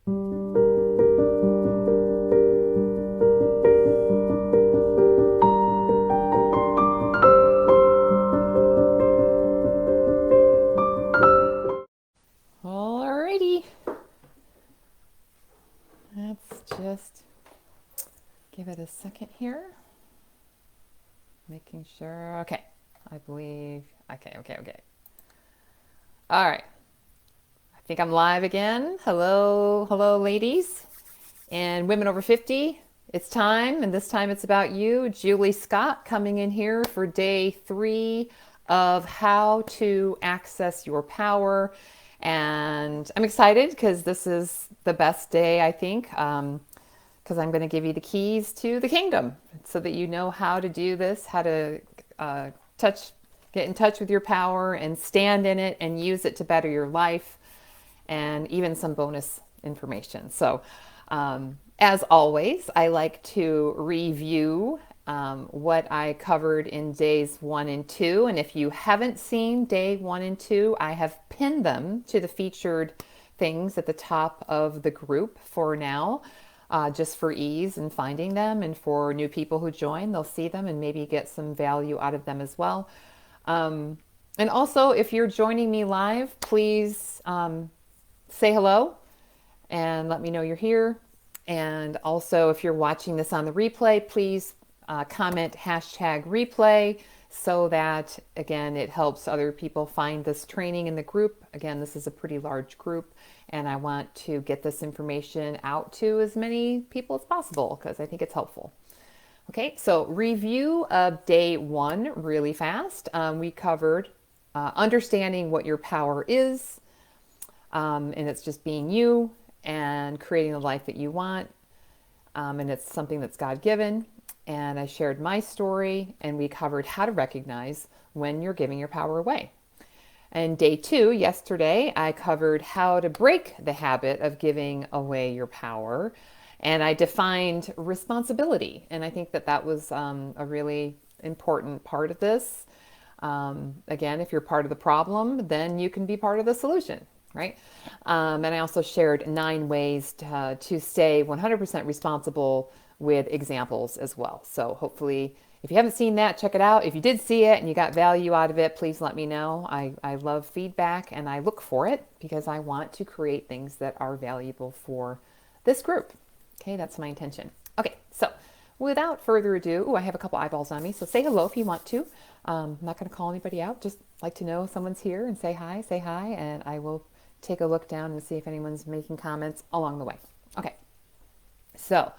Alrighty, let's just give it a second here. Making sure. Okay, I believe. Okay. All right, I think I'm live again. Hello, ladies and women over 50. It's time, and this time it's about you, Julie Scott, coming in here for day 3 of how to access your power. And I'm excited because this is the best day, I think, because I'm going to give you the keys to the kingdom so that you know how to do this, how to uh, touch, get in touch with your power and stand in it and use it to better your life, and even some bonus information. So, as always, I like to review what I covered in days 1 and 2. And if you haven't seen day 1 and 2, I have pinned them to the featured things at the top of the group for now, just for ease in finding them. And for new people who join, they'll see them and maybe get some value out of them as well. And also, if you're joining me live, please say hello and let me know you're here. And also, if you're watching this on the replay, please comment #replay so that, again, it helps other people find this training in the group. Again, this is a pretty large group, and I want to get this information out to as many people as possible because I think it's helpful. Okay, so review of day 1 really fast. We covered understanding what your power is, and it's just being you and creating the life that you want. And it's something that's God-given. And I shared my story, and we covered how to recognize when you're giving your power away. And day 2, yesterday, I covered how to break the habit of giving away your power. And I defined responsibility. And I think that that was a really important part of this. Again, if you're part of the problem, then you can be part of the solution, right? And I also shared 9 ways to stay 100% responsible with examples as well. So hopefully, if you haven't seen that, check it out. If you did see it and you got value out of it, please let me know. I love feedback and I look for it because I want to create things that are valuable for this group. Okay, that's my intention. Okay, so without further ado, I have a couple eyeballs on me, so say hello if you want to. I'm not going to call anybody out, just like to know someone's here and say hi, and I will take a look down and see if anyone's making comments along the way. Okay, so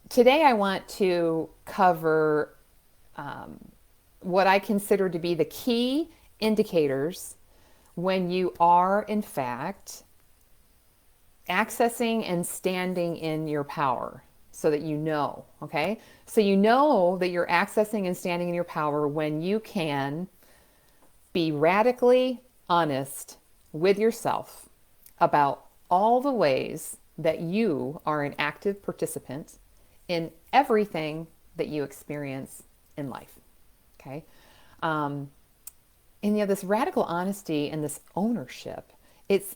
today I want to cover what I consider to be the key indicators when you are, in fact, accessing and standing in your power, so that you know, okay? So you know that you're accessing and standing in your power when you can be radically honest with yourself about all the ways that you are an active participant in everything that you experience in life, okay? And this radical honesty and this ownership, it's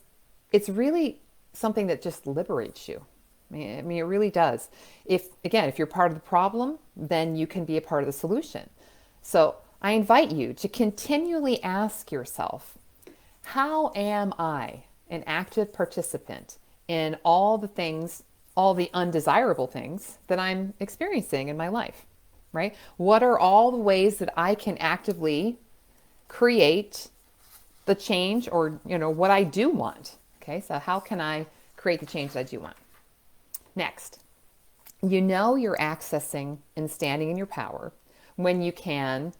really something that just liberates you. I mean, it really does. If you're part of the problem, then you can be a part of the solution. So I invite you to continually ask yourself, how am I an active participant in all the things, all the undesirable things that I'm experiencing in my life, right? What are all the ways that I can actively create the change, or, what I do want? Okay, so how can I create the change that I do want? Next, you're accessing and standing in your power when you can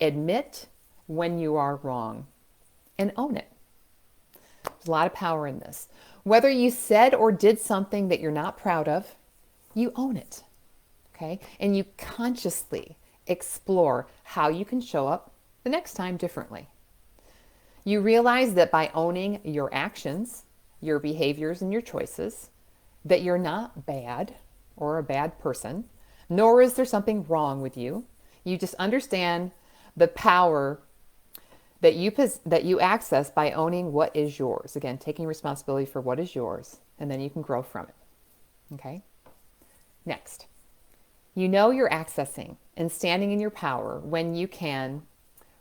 admit when you are wrong and own it. There's a lot of power in this. Whether you said or did something that you're not proud of, you own it, okay? And you consciously explore how you can show up the next time differently. You realize that by owning your actions, your behaviors, and your choices, that you're not bad or a bad person, nor is there something wrong with you. You just understand the power that you access by owning what is yours. Again, taking responsibility for what is yours, and then you can grow from it. Okay? Next, you know you're accessing and standing in your power when you can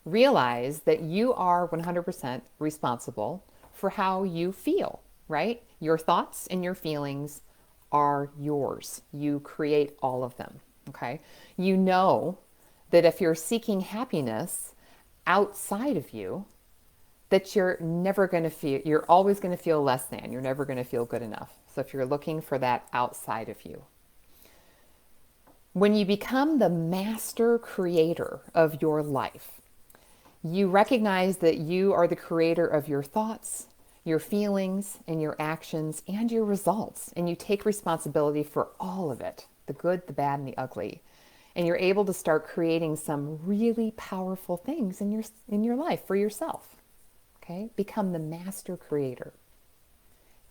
realize that you are 100% responsible for how you feel, right? Your thoughts and your feelings are yours. You create all of them, okay? You know that if you're seeking happiness outside of you, that you're never going to feel, you're always going to feel less than, you're never going to feel good enough. So if you're looking for that outside of you, when you become the master creator of your life, you recognize that you are the creator of your thoughts, your feelings, and your actions, and your results. And you take responsibility for all of it, the good, the bad, and the ugly. And you're able to start creating some really powerful things in your life for yourself. Okay? Become the master creator.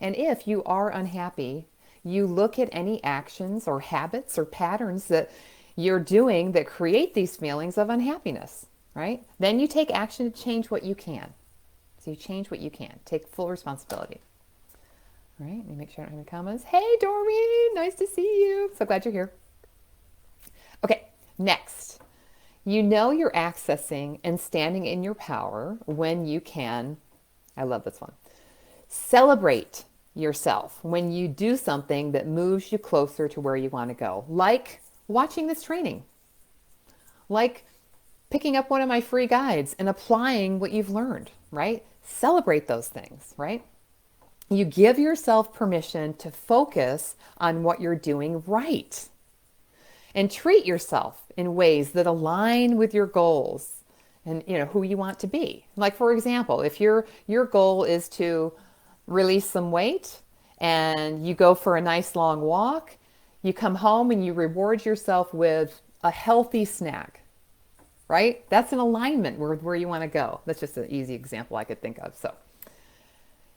And if you are unhappy, you look at any actions or habits or patterns that you're doing that create these feelings of unhappiness, right? Then you take action to change what you can. So you change what you can. Take full responsibility. All right, let me make sure I don't have any comments. Hey, Doreen, nice to see you. So glad you're here. Okay, next. You know you're accessing and standing in your power when you can, I love this one, celebrate yourself when you do something that moves you closer to where you want to go, like watching this training, like picking up one of my free guides and applying what you've learned, right? Celebrate those things, right? You give yourself permission to focus on what you're doing right and treat yourself in ways that align with your goals and who you want to be. Like, for example, if your goal is to release some weight and you go for a nice long walk, you come home and you reward yourself with a healthy snack, right? That's an alignment where you want to go. That's just an easy example I could think of. So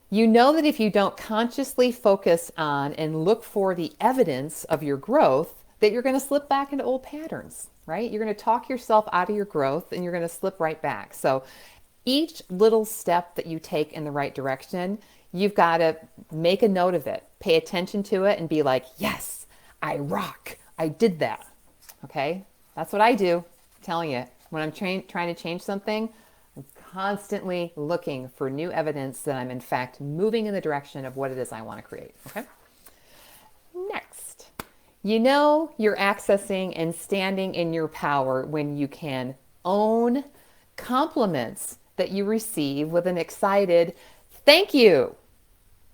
you know that if you don't consciously focus on and look for the evidence of your growth, that you're going to slip back into old patterns, right? You're going to talk yourself out of your growth and you're going to slip right back. So each little step that you take in the right direction, you've got to make a note of it, pay attention to it, and be like, yes, I rock. I did that. Okay? That's what I do. I'm telling you, when I'm trying to change something, I'm constantly looking for new evidence that I'm in fact moving in the direction of what it is I want to create. Okay? Next, you know you're accessing and standing in your power when you can own compliments that you receive with an excited thank you,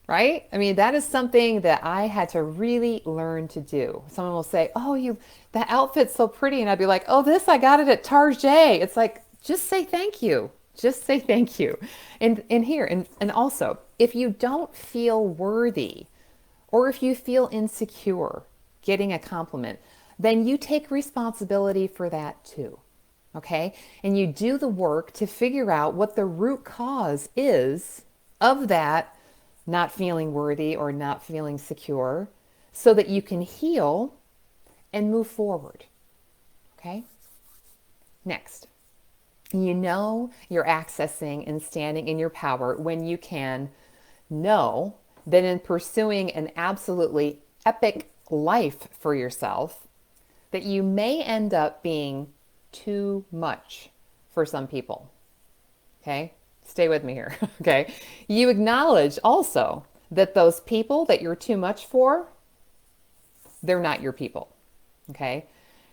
right? I mean, that is something that I had to really learn to do. Someone will say, oh, that outfit's so pretty. And I'd be like, oh, I got it at Target. It's like, just say thank you. Just say thank you. And also, if you don't feel worthy or if you feel insecure getting a compliment, then you take responsibility for that too. Okay? And you do the work to figure out what the root cause is of that not feeling worthy or not feeling secure so that you can heal and move forward. Okay? Next, you know you're accessing and standing in your power when you can know that in pursuing an absolutely epic life for yourself, that you may end up being too much for some people. Okay? Stay with me here. Okay? You acknowledge also that those people that you're too much for, they're not your people. Okay?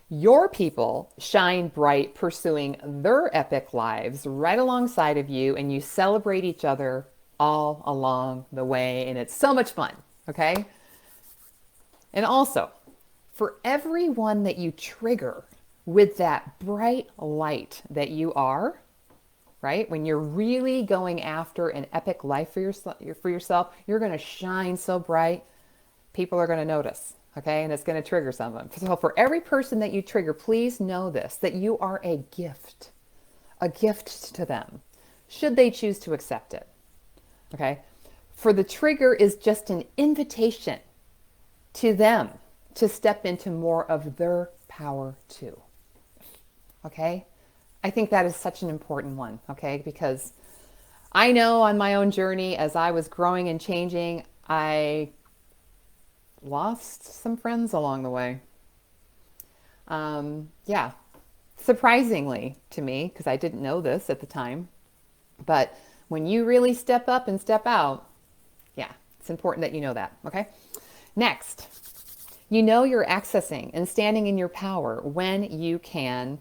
Your people shine bright pursuing their epic lives right alongside of you, and you celebrate each other all along the way, and it's so much fun. Okay? And also, for everyone that you trigger with that bright light that you are, right? When you're really going after an epic life for yourself, you're going to shine so bright, people are going to notice, okay? And it's going to trigger someone. So for every person that you trigger, please know this, that you are a gift to them, should they choose to accept it, okay? For the trigger is just an invitation to them to step into more of their power too. Okay? I think that is such an important one, okay? Because I know on my own journey, as I was growing and changing, I lost some friends along the way. Yeah, surprisingly to me, because I didn't know this at the time. But when you really step up and step out, yeah, it's important that you know that, okay? Next, you know you're accessing and standing in your power when you can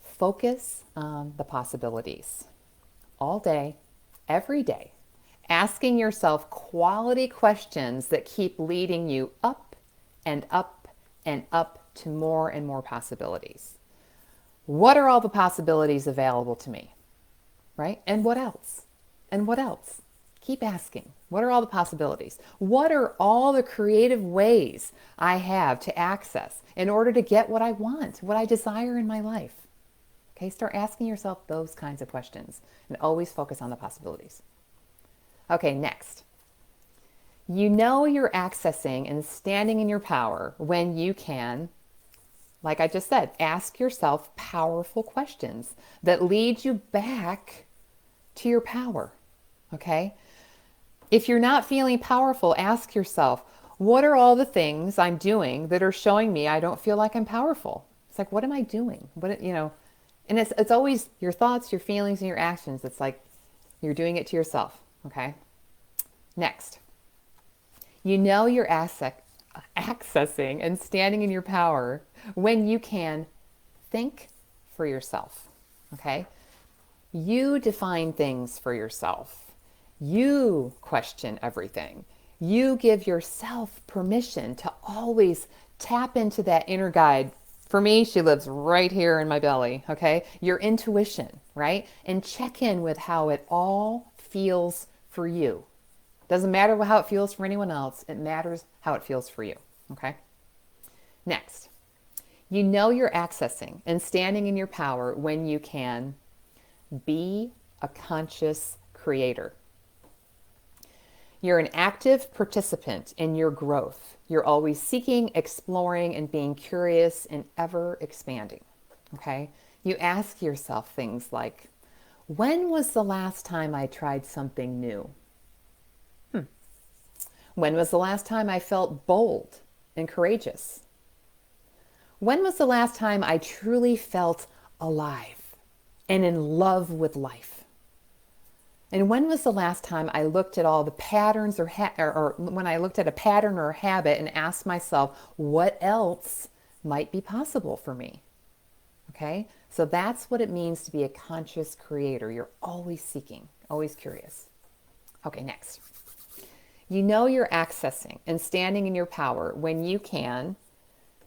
focus on the possibilities all day, every day, asking yourself quality questions that keep leading you up and up and up to more and more possibilities. What are all the possibilities available to me? Right? And what else? And what else? Keep asking. What are all the possibilities? What are all the creative ways I have to access in order to get what I want, what I desire in my life? Okay, start asking yourself those kinds of questions and always focus on the possibilities. Okay, next. You know you're accessing and standing in your power when you can, like I just said, ask yourself powerful questions that lead you back to your power. Okay? If you're not feeling powerful, ask yourself, what are all the things I'm doing that are showing me I don't feel like I'm powerful? It's like, what am I doing? And it's always your thoughts, your feelings, and your actions. It's like you're doing it to yourself. Okay? Next. You know you're accessing and standing in your power when you can think for yourself. Okay? You define things for yourself. You question everything. You give yourself permission to always tap into that inner guide. For me, she lives right here in my belly, okay? Your intuition, right? And check in with how it all feels for you. Doesn't matter how it feels for anyone else. It matters how it feels for you, okay? Next, you know you're accessing and standing in your power when you can be a conscious creator. You're an active participant in your growth. You're always seeking, exploring, and being curious and ever expanding. Okay? You ask yourself things like, when was the last time I tried something new? When was the last time I felt bold and courageous? When was the last time I truly felt alive and in love with life? And when was the last time I looked at all the patterns or when I looked at a pattern or a habit and asked myself, what else might be possible for me? Okay? So that's what it means to be a conscious creator. You're always seeking, always curious. Okay, next. You know you're accessing and standing in your power when you can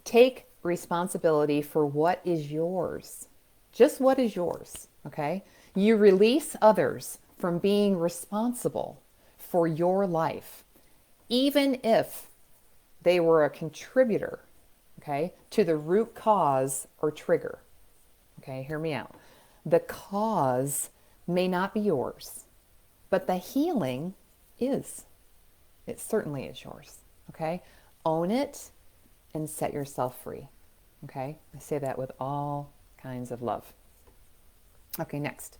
take responsibility for what is yours. Just what is yours, okay? You release others from being responsible for your life, even if they were a contributor, okay, to the root cause or trigger. Okay, hear me out. The cause may not be yours, but the healing is. It certainly is yours, okay? Own it and set yourself free, okay? I say that with all kinds of love. Okay, next.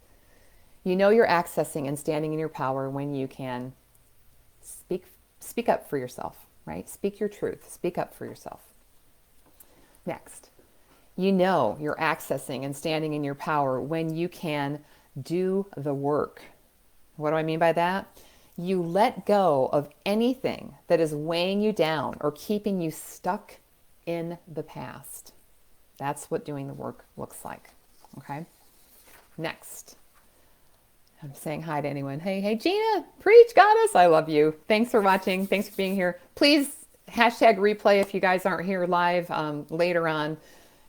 You know you're accessing and standing in your power when you can speak up for yourself, right? Speak your truth. Speak up for yourself. Next. You know you're accessing and standing in your power when you can do the work. What do I mean by that? You let go of anything that is weighing you down or keeping you stuck in the past. That's what doing the work looks like. Okay? Next. I'm saying hi to anyone. Hey, Gina, preach, goddess. I love you. Thanks for watching. Thanks for being here. Please hashtag replay if you guys aren't here live later on.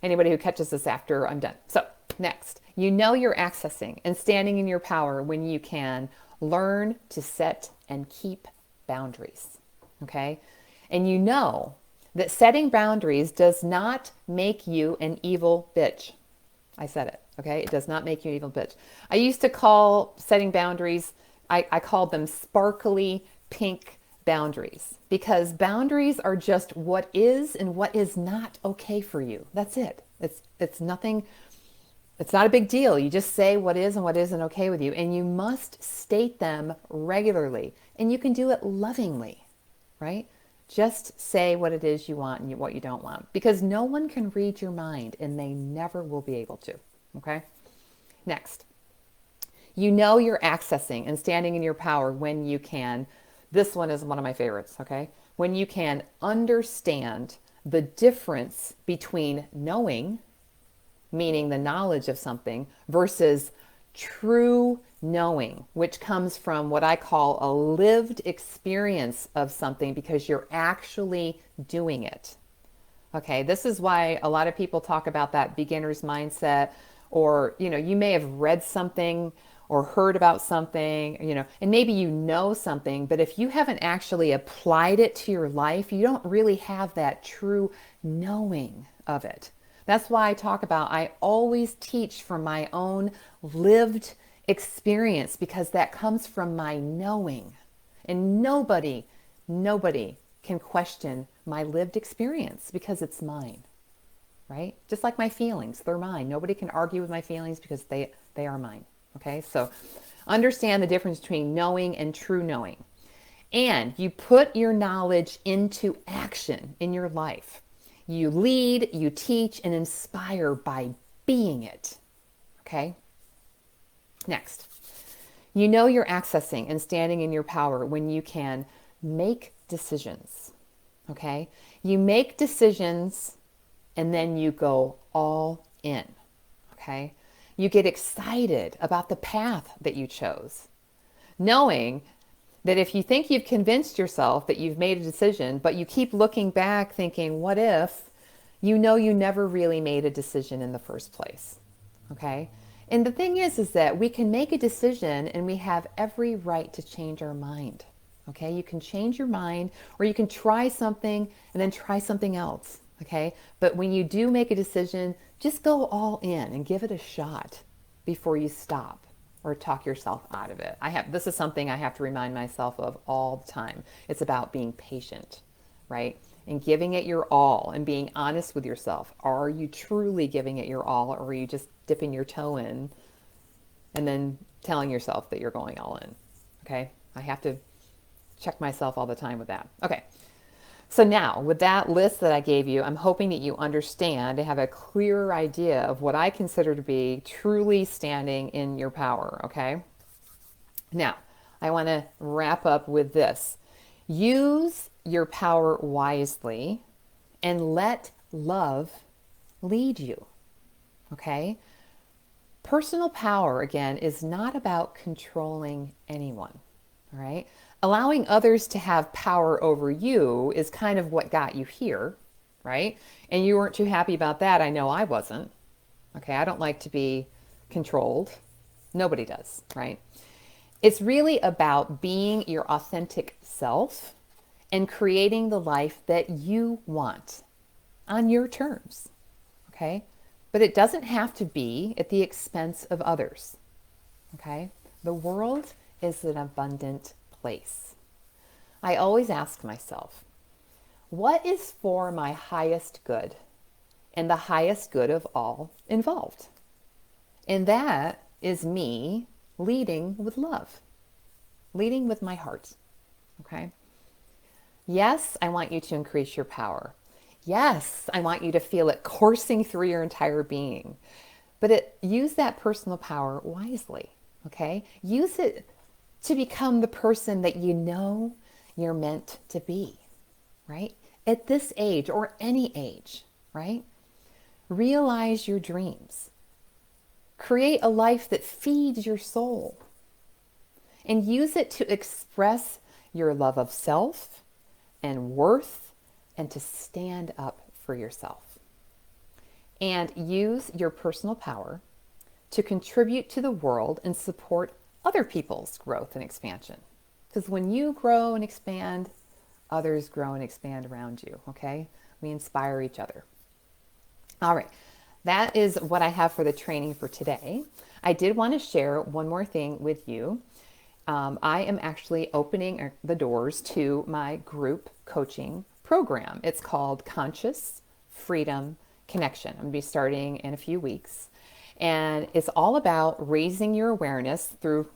Anybody who catches this after I'm done. So next, you know you're accessing and standing in your power when you can learn to set and keep boundaries. Okay? And you know that setting boundaries does not make you an evil bitch. I said it. Okay? It does not make you an evil bitch. I used to call setting boundaries, I called them sparkly pink boundaries, because boundaries are just what is and what is not okay for you. That's it. It's nothing It's not a big deal. You just say what is and what isn't okay with you, and you must state them regularly. And you can do it lovingly, right? Just say what it is you want and what you don't want, because no one can read your mind and they never will be able to. Okay? Next, you know you're accessing and standing in your power when you can. This one is one of my favorites, okay? When you can understand the difference between knowing, meaning the knowledge of something, versus true knowing, which comes from what I call a lived experience of something because you're actually doing it. Okay, this is why a lot of people talk about that beginner's mindset, or you may have read something or heard about something, and maybe you know something, but if you haven't actually applied it to your life, you don't really have that true knowing of it. That's why I talk about, I always teach from my own lived experience, because that comes from my knowing. And nobody can question my lived experience because it's mine, right? Just like my feelings, they're mine. Nobody can argue with my feelings because they are mine. Okay, so understand the difference between knowing and true knowing. And you put your knowledge into action in your life. You lead, you teach, and inspire by being it. Okay? Next, you know you're accessing and standing in your power when you can make decisions. Okay? You make decisions and then you go all in. Okay? You get excited about the path that you chose, knowing that if you think you've convinced yourself that you've made a decision, but you keep looking back thinking, what if, you never really made a decision in the first place. Okay? And the thing is that we can make a decision and we have every right to change our mind. Okay? You can change your mind, or you can try something and then try something else. Okay? But when you do make a decision, just go all in and give it a shot before you stop or talk yourself out of it. This is something I have to remind myself of all the time. It's about being patient, right? And giving it your all and being honest with yourself. Are you truly giving it your all, or are you just dipping your toe in and then telling yourself that you're going all in? Okay? I have to check myself all the time with that. Okay. So now, with that list that I gave you, I'm hoping that you understand and have a clearer idea of what I consider to be truly standing in your power, okay? Now, I want to wrap up with this. Use your power wisely and let love lead you, okay? Personal power, again, is not about controlling anyone, all right? Allowing others to have power over you is kind of what got you here, right? And you weren't too happy about that. I know I wasn't. Okay, I don't like to be controlled. Nobody does, right? It's really about being your authentic self and creating the life that you want on your terms, okay? But it doesn't have to be at the expense of others, okay? The world is an abundant place. I always ask myself, what is for my highest good and the highest good of all involved? And that is me leading with love, leading with my heart, okay? Yes, I want you to increase your power. Yes, I want you to feel it coursing through your entire being. But use that personal power wisely, okay? Use it to become the person that you know you're meant to be, right? At this age or any age, right? Realize your dreams. Create a life that feeds your soul. And use it to express your love of self and worth, and to stand up for yourself. And use your personal power to contribute to the world and support other people's growth and expansion. Because when you grow and expand, others grow and expand around you, okay? We inspire each other. All right, that is what I have for the training for today. I did want to share one more thing with you. I am actually opening the doors to my group coaching program. It's called Conscious Freedom Connection. I'm going to be starting in a few weeks. And it's all about raising your awareness through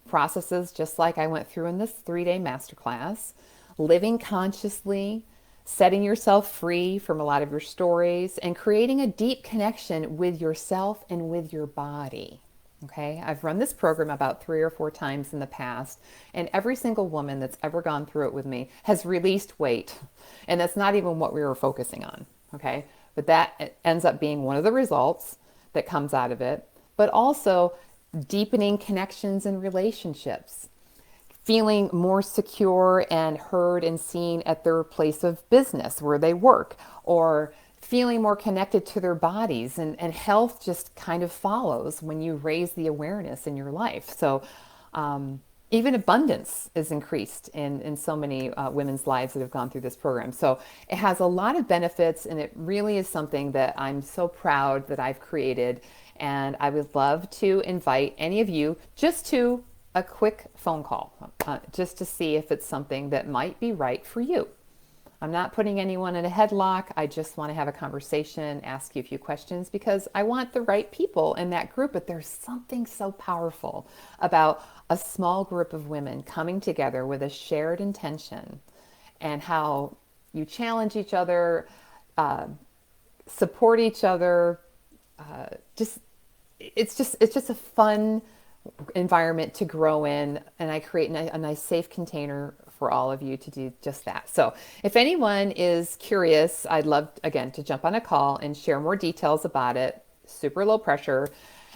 processes just like I went through in this 3-day masterclass, living consciously, setting yourself free from a lot of your stories, and creating a deep connection with yourself and with your body. Okay, I've run this program about 3 or 4 times in the past, and every single woman that's ever gone through it with me has released weight. And that's not even what we were focusing on. Okay, but that ends up being one of the results that comes out of it, but also deepening connections and relationships, feeling more secure and heard and seen at their place of business where they work, or feeling more connected to their bodies. And health just kind of follows when you raise the awareness in your life. So even abundance is increased in so many women's lives that have gone through this program. So it has a lot of benefits, and it really is something that I'm so proud that I've created. And I would love to invite any of you just to a quick phone call, just to see if it's something that might be right for you. I'm not putting anyone in a headlock. I just want to have a conversation, ask you a few questions, because I want the right people in that group. But there's something so powerful about a small group of women coming together with a shared intention, and how you challenge each other, support each other. Just it's just a fun environment to grow in, and I create a nice safe container for all of you to do just that. So if anyone is curious, I'd love, again, to jump on a call and share more details about it. Super low pressure.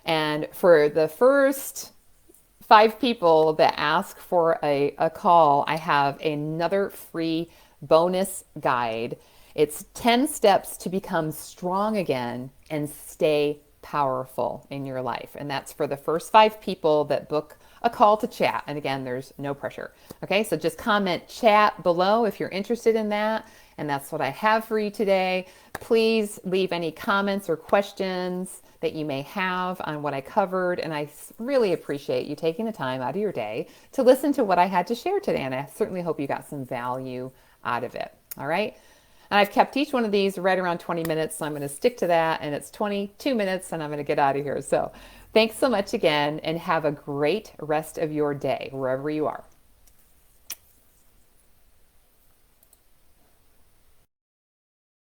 And for the first 5 people that ask for a call, I have another free bonus guide. It's 10 steps to become strong again and stay powerful in your life. And that's for the first 5 people that book a call to chat. And again, there's no pressure. Okay, so just comment chat below if you're interested in that. And that's what I have for you today. Please leave any comments or questions that you may have on what I covered. And I really appreciate you taking the time out of your day to listen to what I had to share today. And I certainly hope you got some value out of it. All right. And I've kept each one of these right around 20 minutes, so I'm going to stick to that. And it's 22 minutes, and I'm going to get out of here. So thanks so much again, and have a great rest of your day, wherever you are.